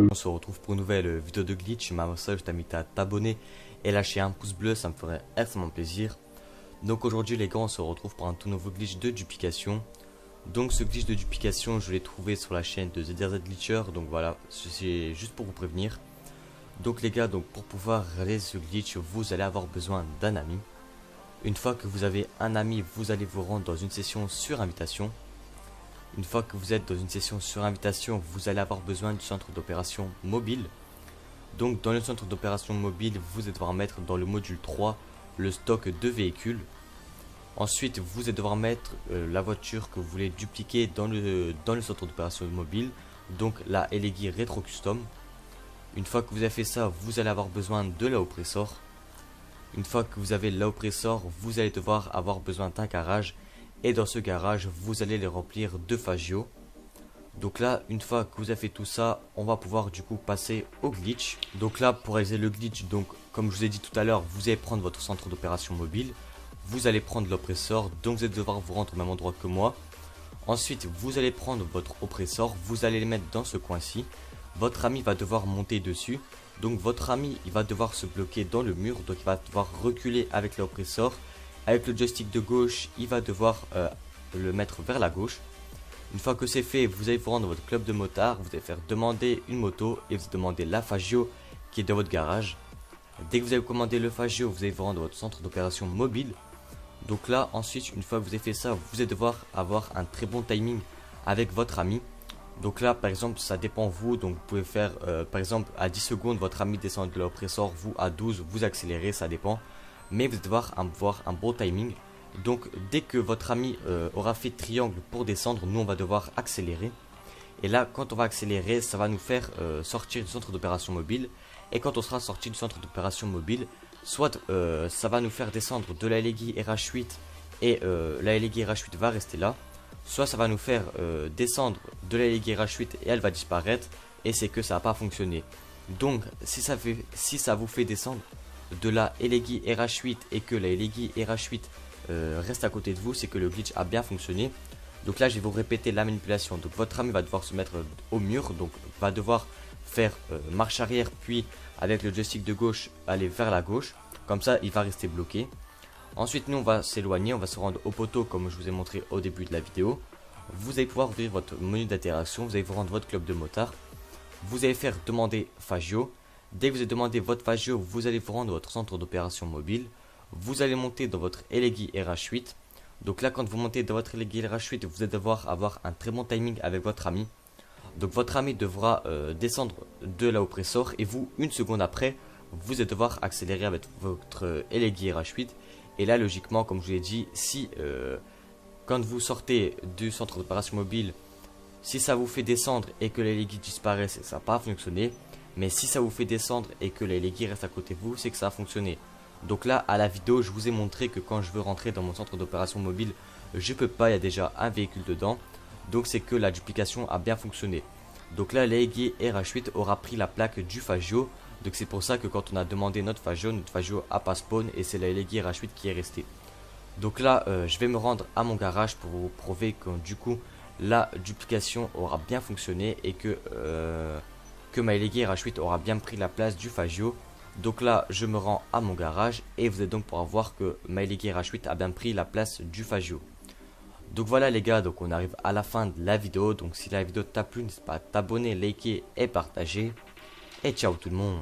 On se retrouve pour une nouvelle vidéo de glitch. Ma je t'invite à t'abonner et lâcher un pouce bleu, ça me ferait extrêmement plaisir. Donc aujourd'hui les gars, on se retrouve pour un tout nouveau glitch de duplication. Donc ce glitch de duplication, je l'ai trouvé sur la chaîne de ZRZ Glitcher. Donc voilà, c'est juste pour vous prévenir. Donc les gars, donc pour pouvoir réaliser ce glitch, vous allez avoir besoin d'un ami. Une fois que vous avez un ami, vous allez vous rendre dans une session sur invitation. Une fois que vous êtes dans une session sur invitation, vous allez avoir besoin du centre d'opération mobile. Donc dans le centre d'opération mobile, vous allez devoir mettre dans le module 3 le stock de véhicules. Ensuite, vous allez devoir mettre la voiture que vous voulez dupliquer dans le centre d'opération mobile. Donc la Elegi Retro Custom. Une fois que vous avez fait ça, vous allez avoir besoin de la oppressor. Une fois que vous avez la oppressor, vous allez devoir avoir besoin d'un garage. Et dans ce garage, vous allez les remplir de Fagio. Donc là, une fois que vous avez fait tout ça, on va pouvoir du coup passer au glitch. Donc là, pour réaliser le glitch, donc comme je vous ai dit tout à l'heure, vous allez prendre votre centre d'opération mobile. Vous allez prendre l'oppressor, donc vous allez devoir vous rendre au même endroit que moi. Ensuite, vous allez prendre votre oppressor, vous allez les mettre dans ce coin-ci. Votre ami va devoir monter dessus. Donc votre ami, il va devoir se bloquer dans le mur, donc il va devoir reculer avec l'oppressor. Avec le joystick de gauche, il va devoir le mettre vers la gauche. Une fois que c'est fait, vous allez vous rendre dans votre club de motard. Vous allez faire demander une moto et vous allez demander la Fagio qui est dans votre garage. Dès que vous avez commandé le Fagio, vous allez vous rendre dans votre centre d'opération mobile. Donc là, ensuite, une fois que vous avez fait ça, vous allez devoir avoir un très bon timing avec votre ami. Donc là, par exemple, ça dépend de vous. Donc vous pouvez faire, par exemple, à 10 secondes, votre ami descend de l'oppressor. Vous, à 12, vous accélérez, ça dépend. Mais vous allez devoir avoir un bon timing. Donc dès que votre ami aura fait triangle pour descendre, nous on va devoir accélérer. Et là quand on va accélérer, ça va nous faire sortir du centre d'opération mobile. Et quand on sera sorti du centre d'opération mobile, soit ça va nous faire descendre de la Elegi RH8 et la Elegi RH8 va rester là. Soit ça va nous faire descendre de la Elegi RH8 et elle va disparaître. Et c'est que ça n'a pas fonctionné. Donc si ça vous fait descendre de la Elegi RH8 et que la Elegi RH8 reste à côté de vous, c'est que le glitch a bien fonctionné. Donc là je vais vous répéter la manipulation. Donc votre ami va devoir se mettre au mur, donc va devoir faire marche arrière, puis avec le joystick de gauche aller vers la gauche, comme ça il va rester bloqué. Ensuite nous on va s'éloigner, on va se rendre au poteau comme je vous ai montré au début de la vidéo. Vous allez pouvoir ouvrir votre menu d'interaction, vous allez vous rendre votre club de motard. Vous allez faire demander Fagio. Dès que vous avez demandé votre Fagio, vous allez vous rendre dans votre centre d'opération mobile. Vous allez monter dans votre Elegi RH8. Donc là, quand vous montez dans votre Elegi RH8, vous allez devoir avoir un très bon timing avec votre ami. Donc votre ami devra descendre de la oppressor et vous, une seconde après, vous allez devoir accélérer avec votre Elegi RH8. Et là, logiquement, comme je vous l'ai dit, si quand vous sortez du centre d'opération mobile, si ça vous fait descendre et que l'Elegi disparaît, c'est que ça n'a pas fonctionné. Mais si ça vous fait descendre et que l'Elegi reste à côté de vous, c'est que ça a fonctionné. Donc là, à la vidéo, je vous ai montré que quand je veux rentrer dans mon centre d'opération mobile, je peux pas, il y a déjà un véhicule dedans. Donc c'est que la duplication a bien fonctionné. Donc là, l'Elegi RH8 aura pris la plaque du Fagio. Donc c'est pour ça que quand on a demandé notre Fagio a pas spawn et c'est la Elegi RH8 qui est restée. Donc là, je vais me rendre à mon garage pour vous prouver que du coup, la duplication aura bien fonctionné et que ma Elegi RH8 aura bien pris la place du Fagio. Donc là je me rends à mon garage et vous allez donc pouvoir voir que ma Elegi RH8 a bien pris la place du Fagio. Donc voilà les gars, donc on arrive à la fin de la vidéo. Donc si la vidéo t'a plu, n'hésite pas à t'abonner, liker et partager. Et ciao tout le monde.